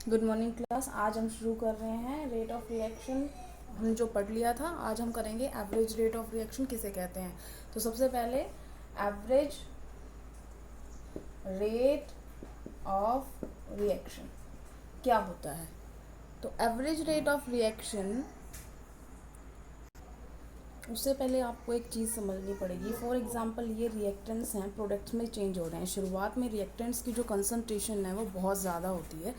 Good morning class. आज हम शुरू कर रहे हैं रेट ऑफ रिएक्शन। हमने जो पढ़ लिया था आज हम करेंगे एवरेज रेट ऑफ रिएक्शन किसे कहते हैं। तो सबसे पहले एवरेज रेट ऑफ रिएक्शन क्या होता है। तो एवरेज रेट ऑफ रिएक्शन, उससे पहले आपको एक चीज़ समझनी पड़ेगी। फॉर एग्जांपल ये रिएक्टेंट्स हैं, प्रोडक्ट्स में चेंज हो रहे हैं। शुरुआत में रिएक्टेंट्स की जो कंसंट्रेशन है वो बहुत ज़्यादा होती है,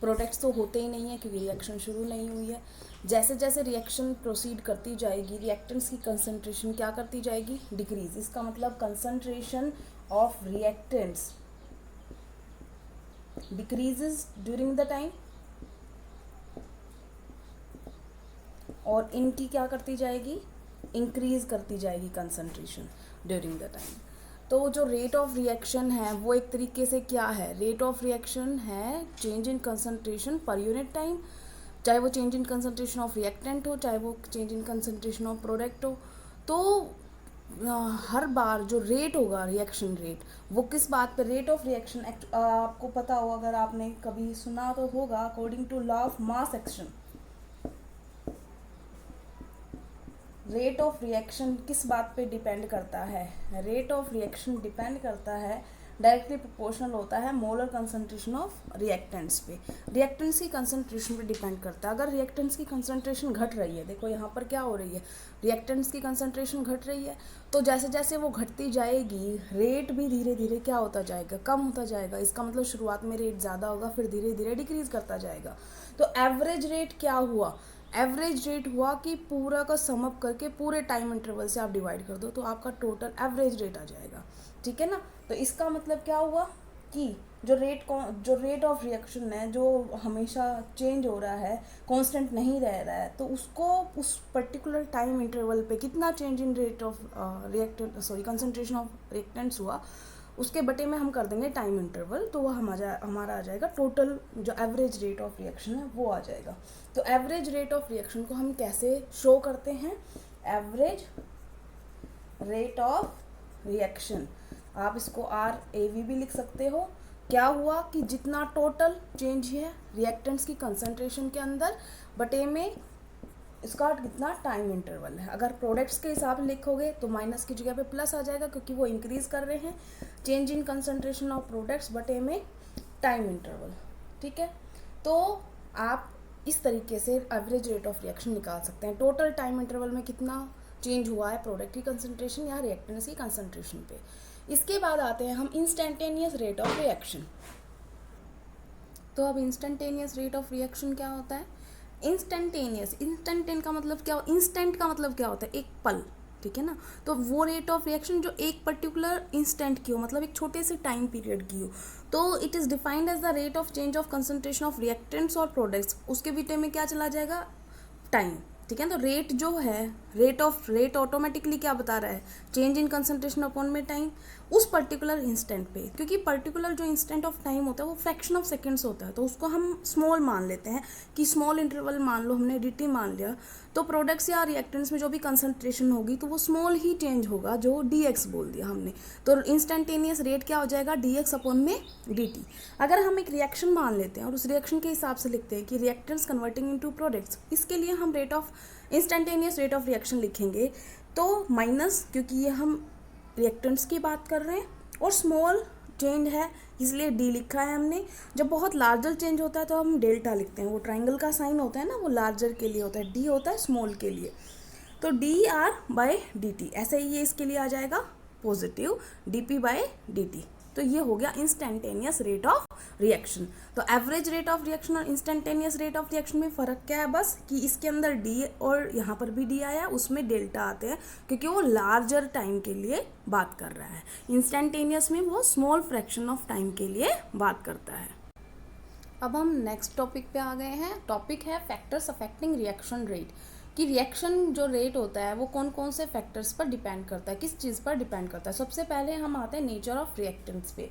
प्रोडक्ट्स तो होते ही नहीं है क्योंकि रिएक्शन शुरू नहीं हुई है। जैसे जैसे रिएक्शन प्रोसीड करती जाएगी रिएक्टेंट्स की कंसंट्रेशन क्या करती जाएगी, डिक्रीज। इसका मतलब concentration of reactants decreases during the time, और इनकी क्या करती जाएगी, इंक्रीज करती जाएगी कंसंट्रेशन ड्यूरिंग द टाइम। तो जो रेट ऑफ रिएक्शन है वो एक तरीके से क्या है, रेट ऑफ रिएक्शन है change in concentration per unit time, चाहे वो change in concentration of reactant हो, चाहे वो change in concentration of product हो। तो हर बार जो रेट होगा रिएक्शन रेट, वो किस बात पे, रेट ऑफ रिएक्शन। आपको पता हो, अगर आपने कभी सुना तो होगा, according to law of mass action, rate of reaction किस बात पे डिपेंड करता है, रेट ऑफ रिएक्शन डिपेंड करता है, डायरेक्टली प्रोपोर्शनल होता है मोलर कंसंट्रेशन ऑफ रिएक्टेंट्स पे। रिएक्टेंट्स की कंसंट्रेशन पे डिपेंड करता है। अगर रिएक्टेंट्स की कंसंट्रेशन घट रही है, देखो यहाँ पर क्या हो रही है, रिएक्टेंट्स की कंसंट्रेशन घट रही है, तो जैसे जैसे वो घटती जाएगी रेट भी धीरे धीरे क्या होता जाएगा, कम होता जाएगा। इसका मतलब शुरुआत में रेट ज़्यादा होगा, फिर धीरे धीरे डिक्रीज करता जाएगा। तो एवरेज रेट क्या हुआ, एवरेज रेट हुआ कि पूरा का सम अप करके पूरे टाइम इंटरवल से आप डिवाइड कर दो तो आपका टोटल एवरेज रेट आ जाएगा। ठीक है ना। तो इसका मतलब क्या हुआ कि जो रेट ऑफ रिएक्शन है, जो हमेशा चेंज हो रहा है, कांस्टेंट नहीं रह रहा है, तो उसको उस पर्टिकुलर टाइम इंटरवल पे कितना change in rate of concentration of reactants हुआ, उसके बटे में हम कर देंगे टाइम इंटरवल, तो वो हमारा आ जाएगा टोटल जो एवरेज रेट ऑफ रिएक्शन है वो आ जाएगा। तो एवरेज रेट ऑफ रिएक्शन को हम कैसे शो करते हैं, एवरेज रेट ऑफ रिएक्शन, आप इसको RAV भी लिख सकते हो। क्या हुआ कि जितना टोटल चेंज है रिएक्टेंट्स की कंसंट्रेशन के अंदर, बटे में इसका कितना टाइम इंटरवल है। अगर प्रोडक्ट्स के हिसाब से लिखोगे तो माइनस की जगह पे प्लस आ जाएगा क्योंकि वो इंक्रीज कर रहे हैं, change in concentration of products बटे में टाइम इंटरवल। ठीक है। तो आप इस तरीके से एवरेज रेट ऑफ रिएक्शन निकाल सकते हैं, टोटल टाइम इंटरवल में कितना चेंज हुआ है प्रोडक्ट की कंसंट्रेशन या रिएक्टेंट्स की कंसंट्रेशन पे। इसके बाद आते हैं हम इंस्टेंटेनियस रेट ऑफ रिएक्शन। तो अब इंस्टेंटेनियस रेट ऑफ रिएक्शन क्या होता है, इंस्टेंटेन का मतलब क्या, इंस्टेंट का मतलब क्या होता है, एक पल। ठीक है ना। तो वो रेट ऑफ रिएक्शन जो एक पर्टिकुलर इंस्टेंट की हो, मतलब एक छोटे से टाइम पीरियड की हो। तो it is defined as the rate of change of concentration of reactants और प्रोडक्ट्स, उसके बीटे में क्या चला जाएगा, टाइम। ठीक है। तो रेट जो है, रेट ऑटोमेटिकली क्या बता रहा है, चेंज इन कंसंट्रेशन अपॉन में टाइम, उस पर्टिकुलर इंस्टेंट पे। क्योंकि पर्टिकुलर जो इंस्टेंट ऑफ टाइम होता है वो फ्रैक्शन ऑफ सेकंड्स होता है, तो उसको हम स्मॉल मान लेते हैं कि स्मॉल इंटरवल मान लो, हमने DT मान लिया। तो प्रोडक्ट्स या रिएक्टेंट्स में जो भी कंसंट्रेशन होगी तो वो स्मॉल ही चेंज होगा, जो DX बोल दिया हमने। तो इंस्टेंटेनियस रेट क्या हो जाएगा, DX अपॉन में DT। अगर हम एक रिएक्शन मान लेते हैं और उस रिएक्शन के हिसाब से लिखते हैं कि रिएक्टेंट्स कन्वर्टिंग इनटू प्रोडक्ट्स, इसके लिए हम rate of instantaneous rate of reaction लिखेंगे। तो माइनस, क्योंकि ये हम रिएक्टेंट्स की बात कर रहे हैं और स्मॉल चेंज है इसलिए D लिखा है हमने। जब बहुत लार्जर चेंज होता है तो हम डेल्टा लिखते हैं, वो ट्राइंगल का साइन होता है ना, वो लार्जर के लिए होता है, D होता है स्मॉल के लिए। तो DR/DT, ऐसे ही ये इसके लिए आ जाएगा पॉजिटिव DP/DT। तो ये हो गया इंस्टेंटेनियस रेट ऑफ रिएक्शन। तो एवरेज रेट ऑफ रिएक्शन और इंस्टेंटेनियस रेट ऑफ रिएक्शन में फ़र्क क्या है, बस कि इसके अंदर D और यहाँ पर भी D आया, उसमें डेल्टा आते हैं क्योंकि वो लार्जर टाइम के लिए बात कर रहा है। इंस्टेंटेनियस में वो स्मॉल फ्रैक्शन ऑफ टाइम के लिए बात करता है। अब हम नेक्स्ट टॉपिक पे आ गए हैं। टॉपिक है फैक्टर्स अफेक्टिंग रिएक्शन रेट, कि रिएक्शन जो रेट होता है वो कौन कौन से फैक्टर्स पर डिपेंड करता है, किस चीज़ पर डिपेंड करता है। सबसे पहले हम आते हैं नेचर ऑफ रिएक्टेंट्स पे,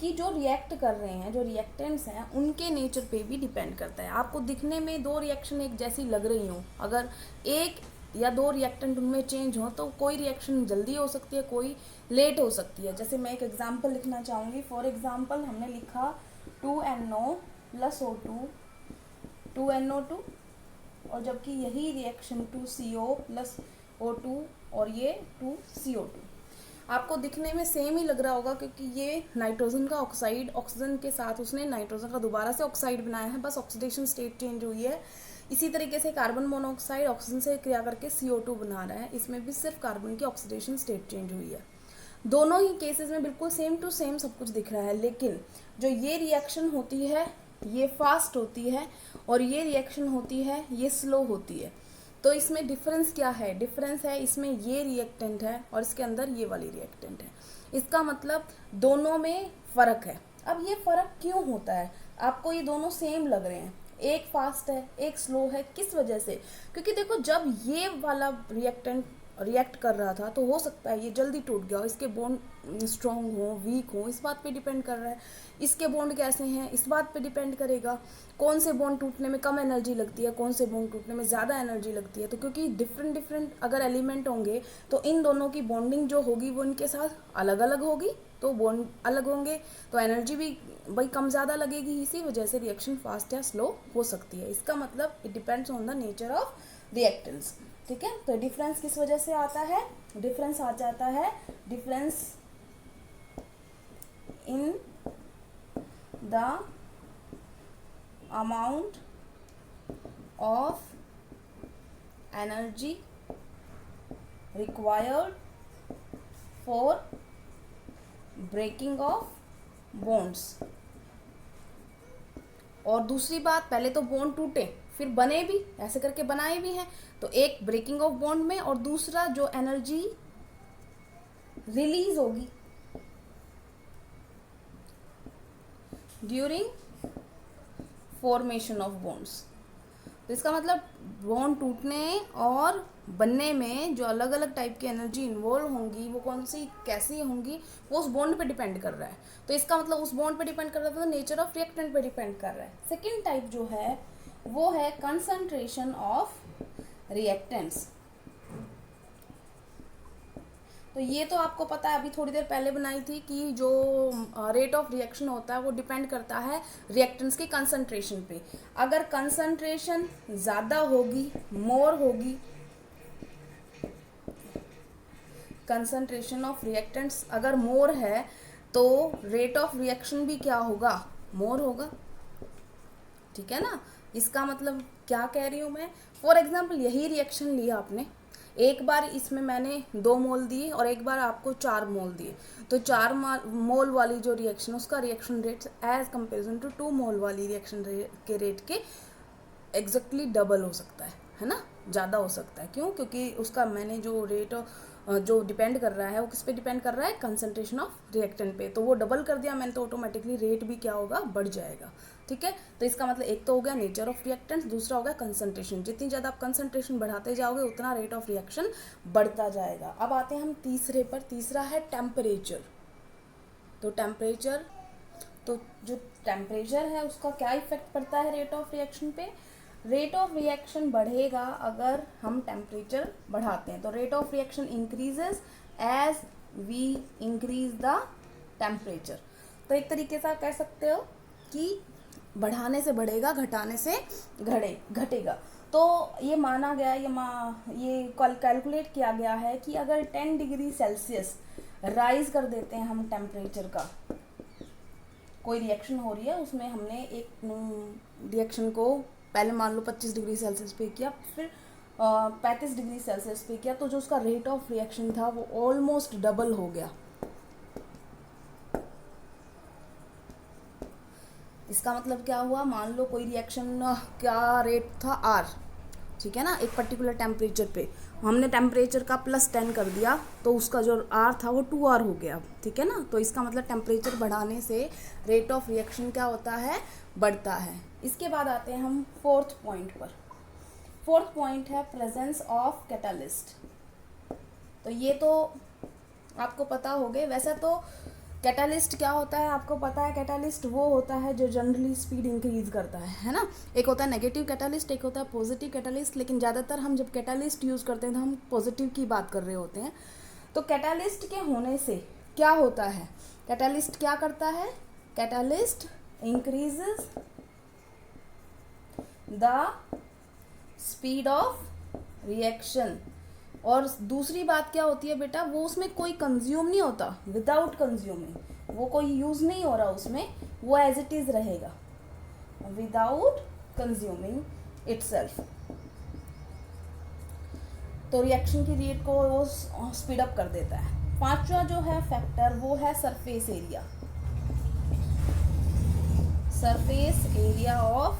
कि जो रिएक्ट कर रहे हैं, जो रिएक्टेंट्स हैं, उनके नेचर पे भी डिपेंड करता है। आपको दिखने में दो रिएक्शन एक जैसी लग रही हो, अगर एक या दो रिएक्टेंट उनमें चेंज हो तो कोई रिएक्शन जल्दी हो सकती है, कोई लेट हो सकती है। जैसे मैं एक एग्जांपल लिखना चाहूँगी। फॉर एग्जांपल हमने लिखा 2NO + O2 2NO2, और जबकि यही रिएक्शन 2CO प्लस O2 और ये 2CO2 आपको दिखने में सेम ही लग रहा होगा, क्योंकि ये नाइट्रोजन का ऑक्साइड, ऑक्सीजन के साथ उसने नाइट्रोजन का दोबारा से ऑक्साइड बनाया है, बस ऑक्सीडेशन स्टेट चेंज हुई है। इसी तरीके से कार्बन मोनोऑक्साइड ऑक्सीजन से क्रिया करके CO2 बना रहा है, इसमें भी सिर्फ कार्बन की ऑक्सीडेशन स्टेट चेंज हुई है। दोनों ही केसेस में बिल्कुल सेम टू सेम सब कुछ दिख रहा है, लेकिन जो ये रिएक्शन होती है ये फास्ट होती है और ये रिएक्शन होती है ये स्लो होती है। तो इसमें डिफरेंस क्या है? डिफरेंस है इसमें ये रिएक्टेंट है और इसके अंदर ये वाली रिएक्टेंट है। इसका मतलब दोनों में फ़र्क है। अब ये फ़र्क क्यों होता है? आपको ये दोनों सेम लग रहे हैं, एक फास्ट है एक स्लो है, किस वजह से? क्योंकि देखो जब ये वाला रिएक्टेंट रिएक्ट कर रहा था तो हो सकता है ये जल्दी टूट गया हो, इसके बॉन्ड स्ट्रॉन्ग हो वीक हो, इस बात पे डिपेंड कर रहा है। इसके बॉन्ड कैसे हैं इस बात पे डिपेंड करेगा। कौन से बॉन्ड टूटने में कम एनर्जी लगती है, कौन से बॉन्ड टूटने में ज़्यादा एनर्जी लगती है। तो क्योंकि डिफरेंट अगर एलिमेंट होंगे तो इन दोनों की बॉन्डिंग जो होगी वो इनके साथ अलग अलग होगी, तो बॉन्ड अलग होंगे तो एनर्जी भी भाई कम ज़्यादा लगेगी। इसी वजह से रिएक्शन फास्ट या स्लो हो सकती है। इसका मतलब it depends on the nature of reactants. ठीक है, तो डिफरेंस किस वजह से आता है? डिफरेंस आ जाता है difference in the amount of energy required for breaking of bonds. और दूसरी बात, पहले तो बॉन्ड टूटे फिर बने भी, ऐसे करके बनाए भी हैं। तो एक ब्रेकिंग ऑफ बॉन्ड में और दूसरा जो एनर्जी रिलीज होगी ड्यूरिंग फॉर्मेशन ऑफ बॉन्ड्स। तो इसका मतलब बॉन्ड टूटने और बनने में जो अलग अलग टाइप की एनर्जी इन्वॉल्व होंगी वो कौन सी कैसी होंगी वो उस बॉन्ड पे डिपेंड कर रहा है। तो इसका मतलब उस बॉन्ड पे डिपेंड कर रहा है, तो नेचर ऑफ रिएक्टेंट पे डिपेंड कर रहा है। सेकेंड टाइप जो है वो है कंसंट्रेशन ऑफ रिएक्टेंट्स। तो ये तो आपको पता है, अभी थोड़ी देर पहले बनाई थी कि जो रेट ऑफ रिएक्शन होता है वो डिपेंड करता है रिएक्टेंट्स की कंसंट्रेशन पे। अगर कंसंट्रेशन ज़्यादा होगी, मोर होगी, कंसंट्रेशन ऑफ रिएक्टेंट्स अगर मोर है तो रेट ऑफ रिएक्शन भी क्या होगा? मोर होगा। ठीक है ना? इसका मतलब क्या कह रही हूँ मैं? फॉर एग्जाम्पल यही रिएक्शन लिया आपने, एक बार इसमें मैंने 2 मोल दिए और एक बार आपको 4 मोल दिए, तो 4 मोल वाली जो रिएक्शन उसका reaction rate as comparison to 2 mole वाली रिएक्शन के रेट के एग्जैक्टली डबल हो सकता है ना, ज़्यादा हो सकता है। क्यों? क्योंकि उसका मैंने जो रेट जो डिपेंड कर रहा है वो किस पे डिपेंड कर रहा है? कंसंट्रेशन ऑफ रिएक्टेंट पे। तो वो डबल कर दिया मैंने तो ऑटोमेटिकली रेट भी क्या होगा? बढ़ जाएगा। ठीक है, तो इसका मतलब एक तो हो गया नेचर ऑफ रिएक्टेंट्स, दूसरा हो गया कंसंट्रेशन। जितनी ज़्यादा आप कंसंट्रेशन बढ़ाते जाओगे उतना रेट ऑफ रिएक्शन बढ़ता जाएगा। अब आते हैं हम तीसरे पर। तीसरा है टेम्परेचर। तो टेम्परेचर, तो जो टेम्परेचर है उसका क्या इफेक्ट पड़ता है रेट ऑफ रिएक्शन पे? रेट ऑफ रिएक्शन बढ़ेगा अगर हम टेम्परेचर बढ़ाते हैं। तो rate of reaction increases as we increase the temperature. तो एक तरीके से आप कह सकते हो कि बढ़ाने से बढ़ेगा, घटाने से घटेगा। तो ये माना गया, ये कैलकुलेट किया गया है कि अगर 10 डिग्री सेल्सियस राइज कर देते हैं हम टेम्परेचर का, कोई रिएक्शन हो रही है उसमें हमने एक रिएक्शन को पहले मान लो 25 डिग्री सेल्सियस पे किया, फिर 35 डिग्री सेल्सियस पे किया, तो जो उसका रेट ऑफ रिएक्शन था वो ऑलमोस्ट डबल हो गया। इसका मतलब क्या हुआ? मान लो कोई रिएक्शन का रेट था R, ठीक है ना, एक पर्टिकुलर टेम्परेचर पे हमने टेम्परेचर का +10 कर दिया तो उसका जो R था वो 2R हो गया। ठीक है ना? तो इसका मतलब टेम्परेचर बढ़ाने से रेट ऑफ रिएक्शन क्या होता है? बढ़ता है। इसके बाद आते हैं हम फोर्थ पॉइंट पर। फोर्थ पॉइंट है प्रेजेंस ऑफ कैटालिस्ट। तो ये तो आपको पता हो गए। वैसे तो कैटालिस्ट क्या होता है आपको पता है? कैटालिस्ट वो होता है जो जनरली स्पीड इंक्रीज करता है ना। एक होता है नेगेटिव कैटालिस्ट, एक होता है पॉजिटिव कैटालिस्ट, लेकिन ज़्यादातर हम जब कैटालिस्ट यूज़ करते हैं तो हम पॉजिटिव की बात कर रहे होते हैं। तो कैटालिस्ट के होने से क्या होता है? कैटालिस्ट क्या करता है? Catalyst increases the speed of reaction. और दूसरी बात क्या होती है बेटा, वो उसमें कोई कंज्यूम नहीं होता, विदाउट कंज्यूमिंग, वो कोई यूज नहीं हो रहा उसमें, वो एज इट इज रहेगा विदाउट कंज्यूमिंग इटसेल्फ। तो रिएक्शन की रेट को वो स्पीड अप कर देता है। पांचवा जो है फैक्टर वो है surface area, surface area of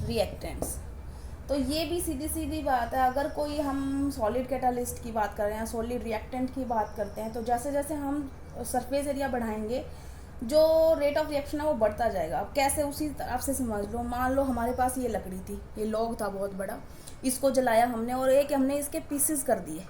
reactants. तो ये भी सीधी सीधी बात है, अगर कोई हम सॉलिड कैटालिस्ट की बात कर रहे हैं, सॉलिड रिएक्टेंट की बात करते हैं, तो जैसे जैसे हम सरफेस एरिया बढ़ाएंगे जो रेट ऑफ रिएक्शन है वो बढ़ता जाएगा। अब कैसे, उसी तरह से समझ लो, मान लो हमारे पास ये लकड़ी थी, ये लॉग था बहुत बड़ा, इसको जलाया हमने और एक हमने इसके पीसेस कर दिए,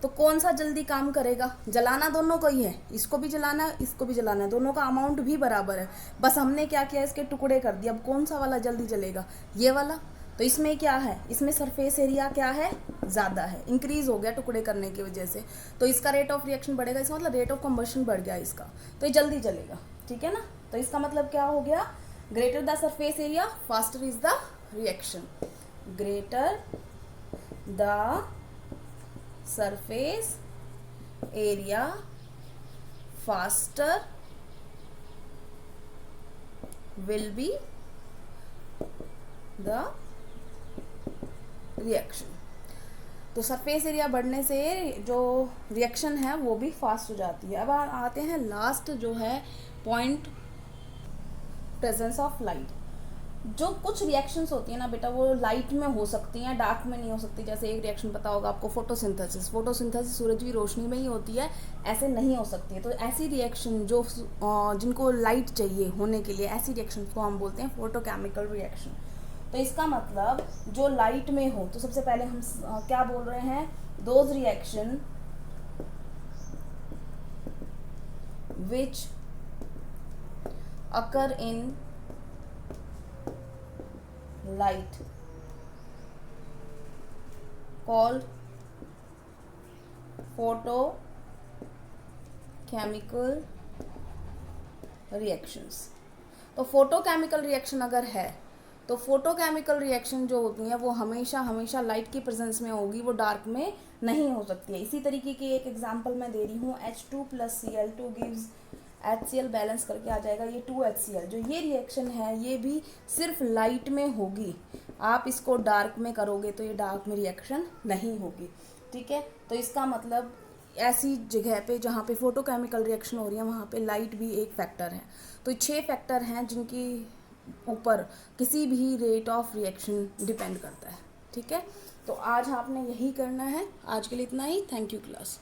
तो कौन सा जल्दी काम करेगा? जलाना दोनों को ही है, इसको भी जलाना है, इसको भी जलाना है, दोनों का अमाउंट भी बराबर है, बस हमने क्या किया, इसके टुकड़े कर दिए। अब कौन सा वाला जल्दी जलेगा? ये वाला। तो इसमें क्या है, इसमें सरफेस एरिया क्या है, ज़्यादा है, इंक्रीज हो गया टुकड़े करने की वजह से, तो इसका रेट ऑफ रिएक्शन बढ़ेगा, इसका मतलब रेट ऑफ कंबशन बढ़ गया इसका, तो ये जल्दी जलेगा। ठीक है ना? तो इसका मतलब क्या हो गया, greater the surface area faster is the reaction, greater the surface area faster will be the reaction. तो सरफेस एरिया बढ़ने से जो रिएक्शन है वो भी फास्ट हो जाती है। अब आते हैं लास्ट जो है पॉइंट, प्रेजेंस ऑफ लाइट। जो कुछ रिएक्शंस होती है ना बेटा, वो लाइट में हो सकती हैं, डार्क में नहीं हो सकती। जैसे एक रिएक्शन पता होगा आपको, फोटोसिंथेसिस, फोटोसिंथेसिस सूरज की रोशनी में ही होती है, ऐसे नहीं हो सकती है। तो ऐसी रिएक्शन जो जिनको लाइट चाहिए होने के लिए, ऐसी रिएक्शन को हम बोलते हैं फोटोकेमिकल रिएक्शन। तो इसका मतलब जो लाइट में हो, तो सबसे पहले हम क्या बोल रहे हैं, those reaction which occur in light called photochemical reactions। तो फोटोकेमिकल रिएक्शन अगर है तो फोटोकेमिकल रिएक्शन जो होती हैं वो हमेशा हमेशा लाइट की प्रेजेंस में होगी, वो डार्क में नहीं हो सकती है। इसी तरीके की एक एग्जांपल मैं दे रही हूँ, H2+Cl2 गिव्स HCl बैलेंस करके आ जाएगा ये 2HCl। जो ये रिएक्शन है ये भी सिर्फ लाइट में होगी, आप इसको डार्क में करोगे तो ये डार्क में रिएक्शन नहीं होगी। ठीक है? तो इसका मतलब ऐसी जगह पे जहाँ पे फोटोकेमिकल रिएक्शन हो रही है वहाँ पे लाइट भी एक फैक्टर है। तो 6 फैक्टर हैं जिनकी ऊपर किसी भी रेट ऑफ रिएक्शन डिपेंड करता है। ठीक है? तो आज आपने यही करना है। आज के लिए इतना ही। Thank you class.